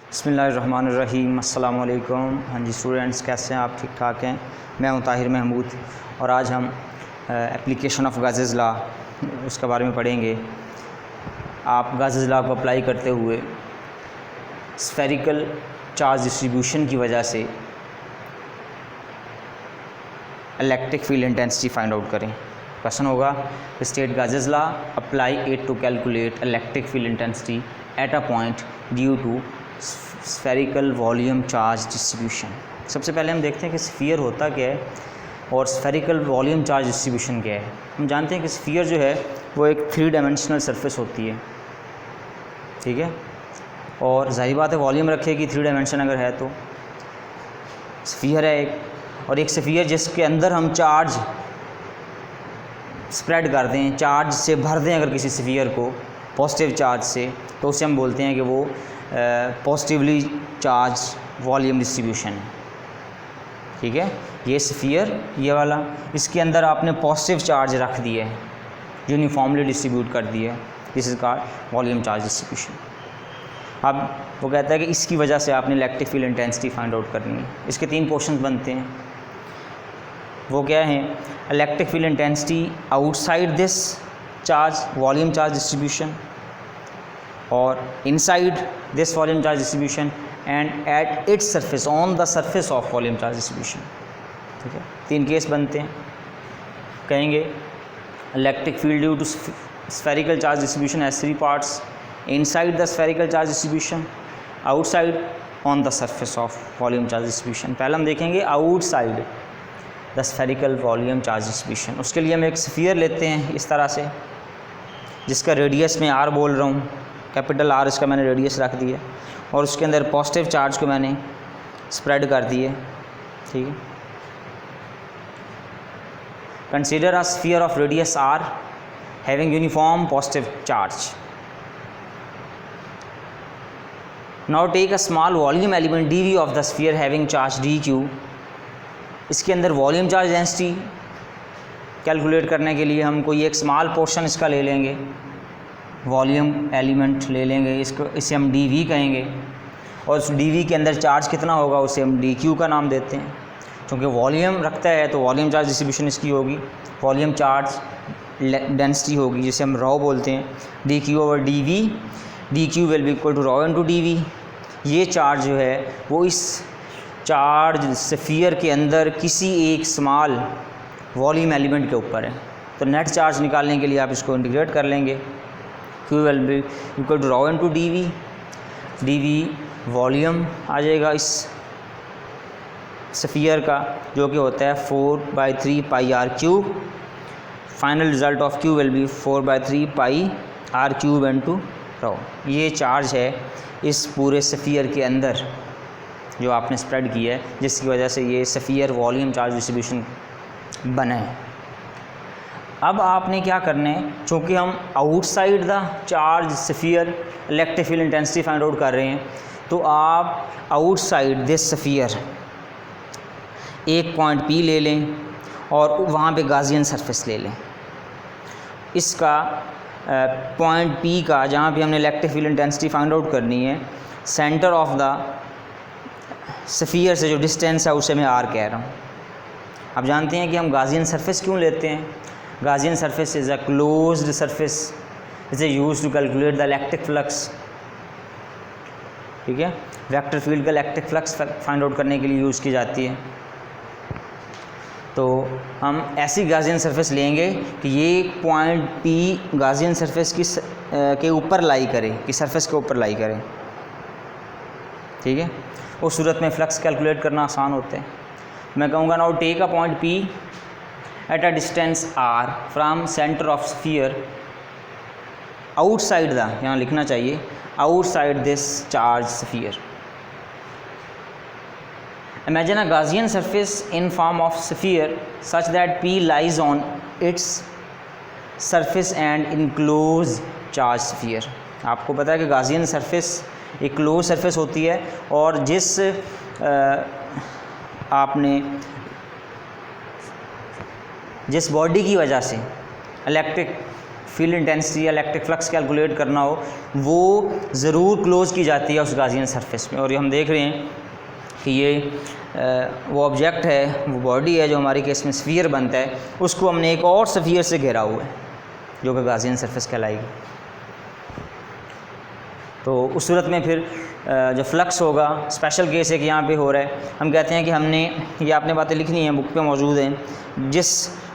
बिस्मिल्लाहिर्रहमानिर्रहीम, अस्सलाम वालेकुम। हाँ जी स्टूडेंट्स, कैसे हैं आप? ठीक ठाक हैं? मैं हूं ताहिर महमूद और आज हम एप्लीकेशन ऑफ गाज़ेस लॉ उसके बारे में पढ़ेंगे। आप गाज़ेस लॉ को अप्लाई करते हुए स्फेरिकल चार्ज डिस्ट्रीब्यूशन की वजह से electric field intensity find out करें। क्वेश्चन होगा state Gauss's law, apply it to calculate electric field intensity at a point due to spherical volume charge distribution. सबसे पहले हम देखते हैं कि स्फीयर होता क्या है और स्फेरिकल वॉल्यूम चार्ज डिस्ट्रीब्यूशन क्या है। हम जानते हैं कि स्फीयर जो है वो एक 3 डायमेंशनल सरफेस होती है, ठीक है, और जाहिर बात है वॉल्यूम रखेगी 3 डायमेंशन अगर है तो। स्फीयर है एक, और एक स्फीयर जिसके अंदर हम चार्ज स्प्रेड कर दें, चार्ज से भर दें अगर किसी स्फीयर को पॉजिटिव चार्ज से, तो उसे हम बोलते हैं कि वो पॉजिटिवली चार्ज वॉल्यूम डिस्ट्रीब्यूशन है, ठीक है। ये स्फीयर ये वाला, इसके अंदर आपने पॉजिटिव चार्ज रख दिए है, यूनिफॉर्मली डिस्ट्रीब्यूट कर दिए, this is called volume charge distribution. अब वो कहता है कि इसकी वजह से आपने electric field intensity find out करनी है। इसके 3 पोर्शंस बनते हैं। वो क्या हैं? Electric field intensity outside this charge volume charge distribution, और inside this volume charge distribution, and at its surface on the surface of volume charge distribution, ठीक है। 3 केस बनते हैं। कहेंगे electric field due to spherical charge distribution has 3 parts: inside the spherical charge distribution, outside on the surface of volume charge distribution. पहले हम देखेंगे outside the spherical volume charge distribution. उसके लिए हम एक स्फीयर लेते हैं इस तरह से, जिसका रेडियस मैं आर बोल रहा हूँ, कैपिटल आर इसका मैंने रेडियस रख दिया, और उसके अंदर पॉजिटिव चार्ज को मैंने स्प्रेड कर दिए, ठीक है। Consider a sphere of radius R having uniform positive charge. Now take a small volume element dv of the sphere having charge dq। इसके अंदर वॉल्यूम चार्ज डेंसिटी कैलकुलेट करने के लिए हम कोई एक स्मॉल पोर्शन इसका ले लेंगे, वॉल्यूम एलिमेंट ले लेंगे, इसे हम dv कहेंगे, और उस dv के अंदर चार्ज कितना होगा उसे हम dq का नाम देते हैं। क्योंकि वॉल्यूम रखता है तो वॉल्यूम चार्ज डिस्ट्रीब्यूशन इसकी होगी, वॉल्यूम चार्ज डेंसिटी होगी जिसे हम रॉ बोलते हैं, dq over dv, dq will be equal to rho into dv। ये चार्ज जो है वो इस चार्ज स्फीयर के अंदर किसी एक स्मॉल वॉल्यूम एलिमेंट के ऊपर है। तो नेट चार्ज निकालने के लिए आप इसको इंटीग्रेट कर लेंगे, Q will be equal to rho into dv, dv volume आ जाएगा इस स्फीयर का, जो कि होता है 4/3 pi r cube. Final result of Q will be 4/3 pi r cube into rho. ये चार्ज है इस पूरे स्फीयर के अंदर जो आपने स्प्रेड किया है, जिसकी वजह से ये स्फीयर वॉल्यूम चार्ज डिस्ट्रीब्यूशन बना है। अब आपने क्या करना है, चूँकि हम outside the charge sphere electric field intensity find out कर रहे हैं, तो आप आउटसाइड दिस स्फीयर एक पॉइंट P ले लें और वहाँ पे गाज़ियन सरफेस ले लें। इसका पॉइंट P का, जहाँ पे हमने electric field intensity find out करनी है, सेंटर ऑफ द स्फीयर से जो डिस्टेंस है उसे मैं R कह रहा हूँ। आप जानते हैं कि हम गाज़ियन सरफेस क्यों लेते हैं? Gaussian surface is a closed surface, is use to calculate the electric flux, ठीक है। वेक्टर फील्ड का इलेक्ट्रिक फ्लक्स फाइंड आउट करने के लिए यूज़ की जाती है। तो हम ऐसी गाज़ियन सरफेस लेंगे कि ये पॉइंट P गाज़ियन सरफेस की के ऊपर लाई करे, कि सरफेस के ऊपर लाई करे, ठीक है। उस सूरत में फ्लक्स कैलकुलेट करना आसान होता है। मैं कहूँगा now take a point P at a distance r from centre of sphere outside the, यहाँ लिखना चाहिए, outside this charge sphere. Imagine a Gaussian surface in form of sphere such that P lies on its surface and enclose charge sphere. आपको पता है कि Gaussian surface एक close surface होती है, और जिस आपने जिस बॉडी की वजह से इलेक्ट्रिक फील्ड इंटेंसिटी या इलेक्ट्रिक फ्लक्स कैलकुलेट करना हो वो ज़रूर क्लोज की जाती है उस गाजियन सरफेस में। और ये हम देख रहे हैं कि ये वो ऑब्जेक्ट है, वो बॉडी है जो हमारे केस में स्फीयर बनता है, उसको हमने एक और स्फीयर से घेरा हुआ है जो कि गाजियन सरफेस कहलाएगी। तो उस सूरत में फिर जो फ्लक्स होगा, स्पेशल केस है कि यहाँ पे हो रहा है, हम कहते हैं कि हमने ये आपने बातें लिखनी हैं, बुक पे मौजूद हैं, जिस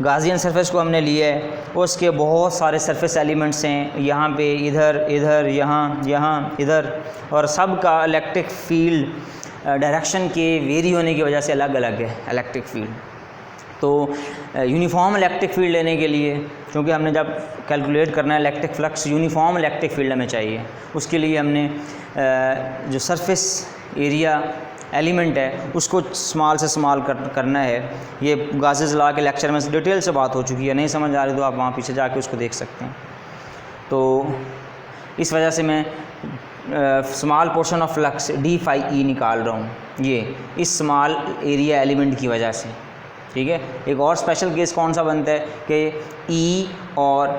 गाजियन सरफेस को हमने लिया है उसके बहुत सारे सरफेस एलिमेंट्स हैं, यहाँ पे इधर इधर यहाँ यहाँ इधर, और सब का इलेक्ट्रिक फील्ड डायरेक्शन के वेरी होने की वजह से अलग अलग है इलेक्ट्रिक फील्ड। तो यूनिफॉर्म इलेक्ट्रिक फील्ड लेने के लिए, क्योंकि हमने जब कैलकुलेट करना है electric flux, uniform electric field हमें चाहिए, उसके लिए हमने जो सरफेस एरिया एलिमेंट है उसको स्मॉल से स्मॉल करना है। ये गासेस लॉ के लेक्चर में डिटेल से बात हो चुकी है, नहीं समझ आ रही तो आप वहाँ पीछे जाके उसको देख सकते हैं। तो इस वजह से मैं small portion of flux d∅e निकाल रहा हूँ, ये इस स्मॉल एरिया एलिमेंट की वजह से, ठीक है। एक और स्पेशल केस कौन सा बनता है कि E और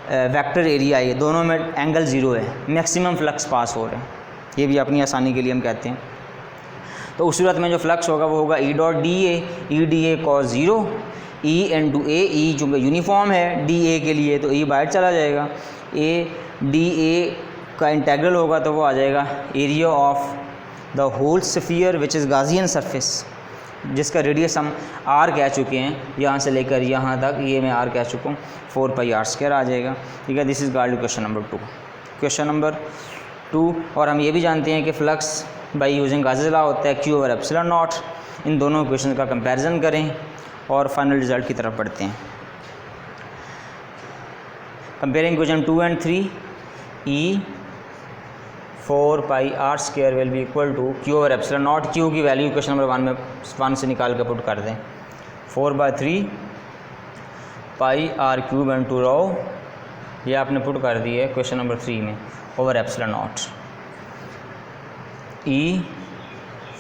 वेक्टर एरिया, ये दोनों में एंगल 0 है, मैक्सिमम फ्लक्स पास हो रहे हैं, ये भी अपनी आसानी के लिए हम कहते हैं। तो उस सूरत में जो फ्लक्स होगा वो होगा E.dA, E.dA cos 0, E into A, E चूँकि यूनिफॉर्म है dA के लिए तो E बाहर चला जाएगा, A dA का इंटेग्रल होगा तो वो आ जाएगा area of the whole sphere which is Gaussian surface, जिसका रेडियस हम r कह चुके हैं, यहाँ से लेकर यहाँ तक ये मैं r कह चुका हूँ, 4πr² आ जाएगा, ठीक है। This is guard question number 2। Question number 2, और हम ये भी जानते हैं कि flux by using Gauss's law होता है Q/ε0। इन दोनों क्वेश्चन का कंपैरिजन करें और फाइनल रिजल्ट की तरफ बढ़ते हैं। Comparing question 2 and 3, E 4πr² will be equal to Q/ε0। Q की वैल्यू क्वेश्चन नंबर 1 में 1 से निकाल कर पुट कर दें, 4/3 πr³ into ρ, ये आपने पुट कर दी है क्वेश्चन नंबर 3 में, over ε0। E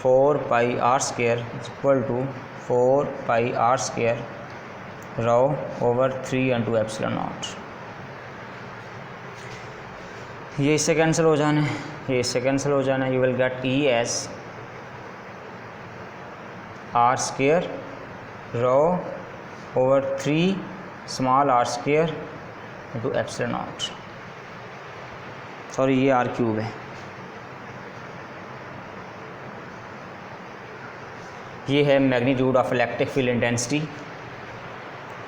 4πr² equal to 4πr² ρ over 3 into ε0। ये इससे कैंसिल हो जाना है, ये इससे कैंसिल हो जाना है, you will get E as r² ρ over 3 small r² into ε0। Sorry, ये r³ है, ये है magnitude of electric field intensity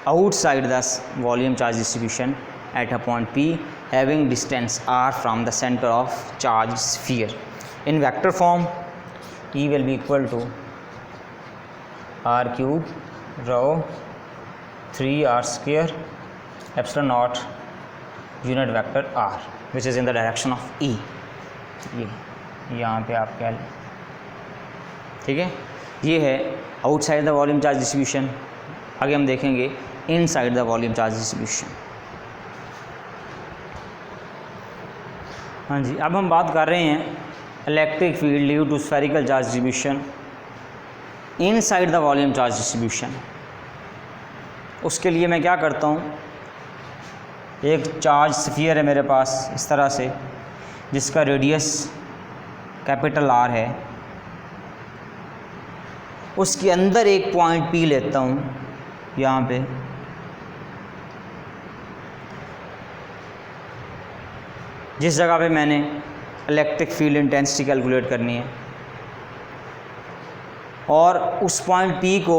outside the volume charge distribution at a point P having distance r from the center of charge sphere. In vector form, E will be equal to r³ ρ 3r² ε0 unit vector r which is in the direction of E। ये यहाँ पे आप कह लें, ठीक है। ये है outside the volume charge distribution. आगे हम देखेंगे inside the volume charge distribution. हाँ जी, अब हम बात कर रहे हैं electric field due to spherical charge distribution inside the volume charge distribution. उसके लिए मैं क्या करता हूँ, एक चार्ज स्फीयर है मेरे पास इस तरह से, जिसका रेडियस कैपिटल R है, उसके अंदर एक पॉइंट P लेता हूँ यहाँ पे, जिस जगह पे मैंने इलेक्ट्रिक फील्ड इंटेंसिटी कैलकुलेट करनी है, और उस पॉइंट P को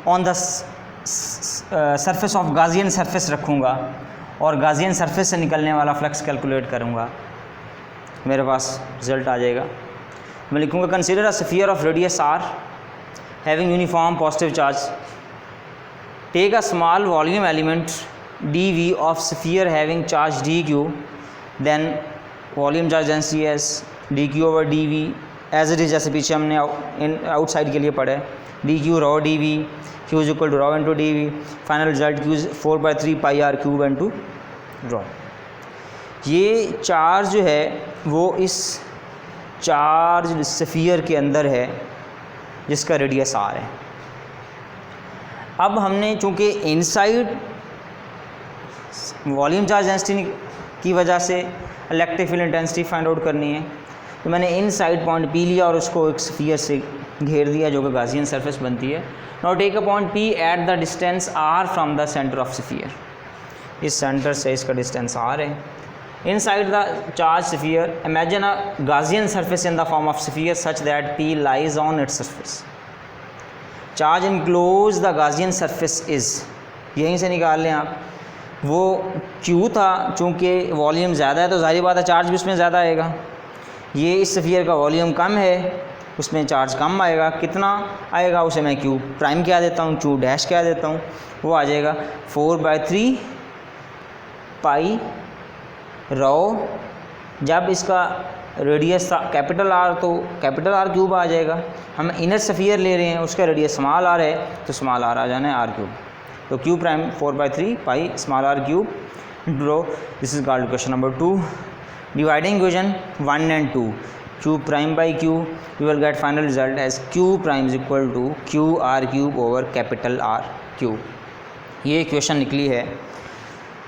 on the surface of Gaussian surface रखूँगा और गाजियन सरफेस से निकलने वाला फ्लक्स कैलकुलेट करूँगा, मेरे पास रिजल्ट आ जाएगा। मैं लिखूँगा consider a sphere of radius r having uniform positive charge, take a small volume element dV of sphere having charge dq, then volume charge density as dq over dV as it is, जैसे पीछे हमने outside के लिए पढ़ा है, dq ρ dV, q is equal to ρ into dV, final result q 4/3 πr³ into ρ। ये charge जो है वो इस चार्ज स्फीयर के अंदर है जिसका रेडियस r है। अब हमने चूँकि इनसाइड वॉल्यूम चार्ज डेंसिटी की वजह से electric field intensity find out करनी है। तो मैंने इनसाइड पॉइंट पी लिया और उसको एक स्फीयर से घेर दिया जो कि गाउसियन सरफेस बनती है। Now take a point P at the distance R from the centre of sphere. इस सेंटर से इसका डिस्टेंस आर है। Inside the charge sphere imagine a Gaussian surface in the form of sphere such that P lies on its surface. Charge enclose the Gaussian surface is, यहीं से निकाल लें आप, वो क्यू था, चूँकि वॉल्यूम ज़्यादा है तो ज़ाहिर बात है चार्ज भी उसमें ज़्यादा आएगा। ये इस स्फीयर का वॉल्यूम कम है, उसमें चार्ज कम आएगा। कितना आएगा उसे मैं क्यू प्राइम क्या देता हूँ, क्यू डैश क्या देता हूँ, वो आ जाएगा 4/3 पाई रॉ। जब इसका रेडियस था कैपिटल आर तो कैपिटल आर क्यूब आ जाएगा। हम इनर स्फीयर ले रहे हैं, उसका रेडियस स्मॉल आर है तो स्मॉल आर आ जाना है आर क्यूब। तो Q prime 4/3 pi small R cube draw. This is called question number 2। Dividing equation 1 and 2, q prime by q, you will get final result as q prime is equal to q r cube over capital R cube। ये equation निकली है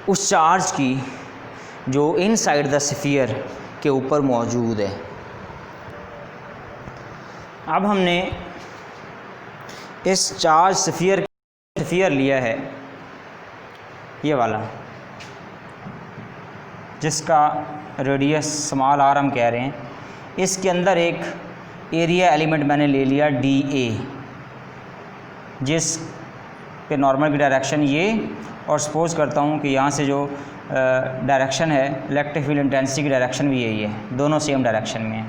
उस charge की जो inside the sphere के ऊपर मौजूद है। अब हमने इस चार्ज स्फीयर लिया है, ये वाला, जिसका रेडियस स्मॉल आर हम कह रहे हैं। इसके अंदर एक एरिया एलिमेंट मैंने ले लिया डी ए, जिस पे नॉर्मल की डायरेक्शन ये, और सपोज़ करता हूँ कि यहाँ से जो डायरेक्शन है इलेक्ट्रिक फील्ड इंटेंसिटी की डायरेक्शन भी यही है, दोनों सेम डायरेक्शन में है।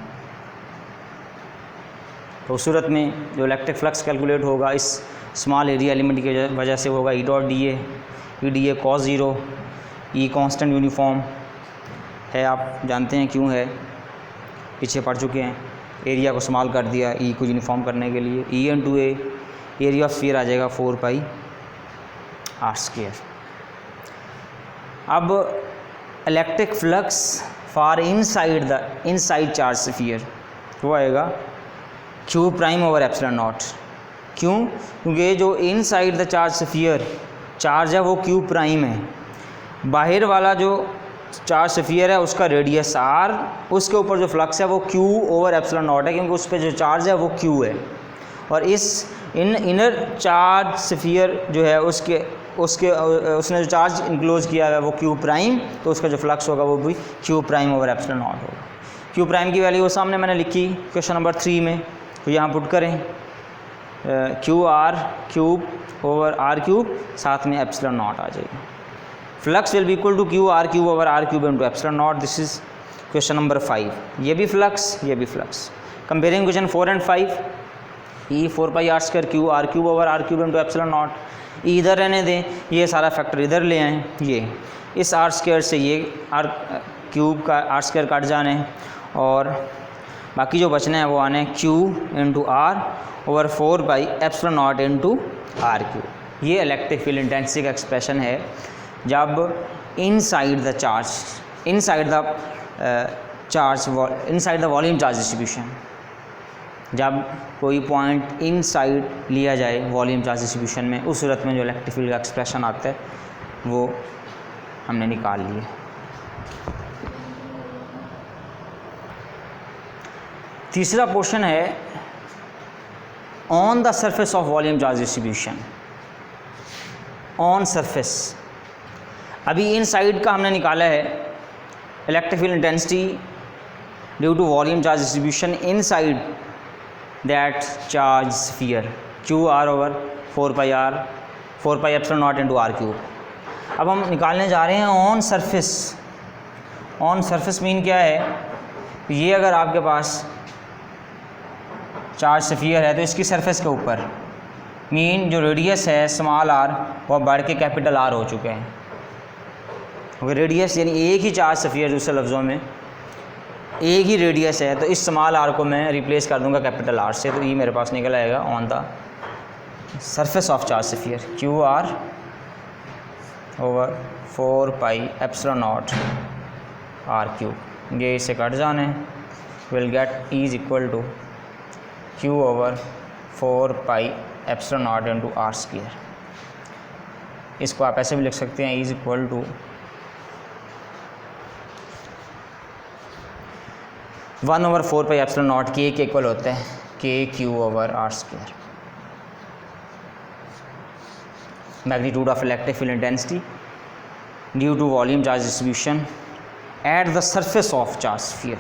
तो उस सूरत में जो इलेक्ट्रिक फ्लक्स कैलकुलेट होगा इस स्मॉल एरिया एलिमेंट की वजह से होगा E dot D A cos zero. E constant uniform है, आप जानते हैं क्यों है, पीछे पढ़ चुके हैं। एरिया को स्मॉल कर दिया ई को यूनिफॉर्म करने के लिए। E into A area of sphere आ जाएगा 4 पाई आर स्क्वायर। अब electric flux for inside charge sphere वो आएगा q prime over epsilon naught. क्यों? क्योंकि जो inside the charge sphere charge है वो क्यू प्राइम है, बाहर वाला जो चार्ज स्फीयर है उसका रेडियस आर, उसके ऊपर जो फ्लक्स है वो क्यू ओवर एप्सिलॉन नॉट है, क्योंकि उस पर जो चार्ज है वो क्यू है। और इस इनर चार्ज स्फीयर जो है उसने जो चार्ज इनक्लोज किया है वो क्यू प्राइम, तो उसका जो फ्लक्स होगा वो भी Q prime over epsilon not होगा। क्यू प्राइम की वैल्यू वो सामने मैंने लिखी क्वेश्चन नंबर 3 में, तो यहाँ पुट करें q r cube over r cube, साथ में एप्सिलॉन नॉट आ जाएगी। Flux will be equal to q r cube over r cube into epsilon naught. This is question number 5। ये भी फ्लक्स, ये भी flux. Comparing question 4 and 5, E 4 pi r square q r cube over r cube into epsilon naught. E इधर रहने दें, ये सारा factor इधर ले आएँ। ये इस आर स्क्वायर से ये आर क्यूब का आर स्क्वायर काट जाने, और बाकी जो बचने हैं वो आने Q into R over 4 pi epsilon naught into R cube. ये इलेक्ट्रिक फील्ड इंटेंसिटी का एक्सप्रेशन है जब inside the volume charge distribution, जब कोई पॉइंट इनसाइड लिया जाए वॉल्यूम चार्ज डिस्ट्रीब्यूशन में, उस सूरत में जो इलेक्ट्रिक फील्ड का एक्सप्रेशन आता है वो हमने निकाल लिया। तीसरा पोर्शन है on the surface of volume charge distribution. On surface, अभी इनसाइड का हमने निकाला है electric field intensity due to volume charge distribution inside that charge sphere, Q R over 4 pi epsilon naught into R cube. अब हम निकालने जा रहे हैं on surface. On surface mean क्या है? ये अगर आपके पास चार्ज स्फीयर है तो इसकी सरफेस के ऊपर मीन जो रेडियस है स्मॉल आर वो बढ़ के कैपिटल आर हो चुके हैं। अगर रेडियस यानी एक ही चार्ज स्फीयर, दूसरे लफ्ज़ों में एक ही रेडियस है, तो इस स्मॉल आर को मैं रिप्लेस कर दूंगा कैपिटल आर से, तो ये मेरे पास निकल आएगा on the surface of charge sphere Q R over 4 pi epsilon naught R cube. ये इसे कट जाने, will get E is equal to Q over 4 pi epsilon naught into R square. इसको आप ऐसे भी लिख सकते हैं, इज इक्वल टू 1/4πε0 के इक्वल होता है KQ/r²। Magnitude of electric field intensity due to volume charge distribution at the surface of charge sphere.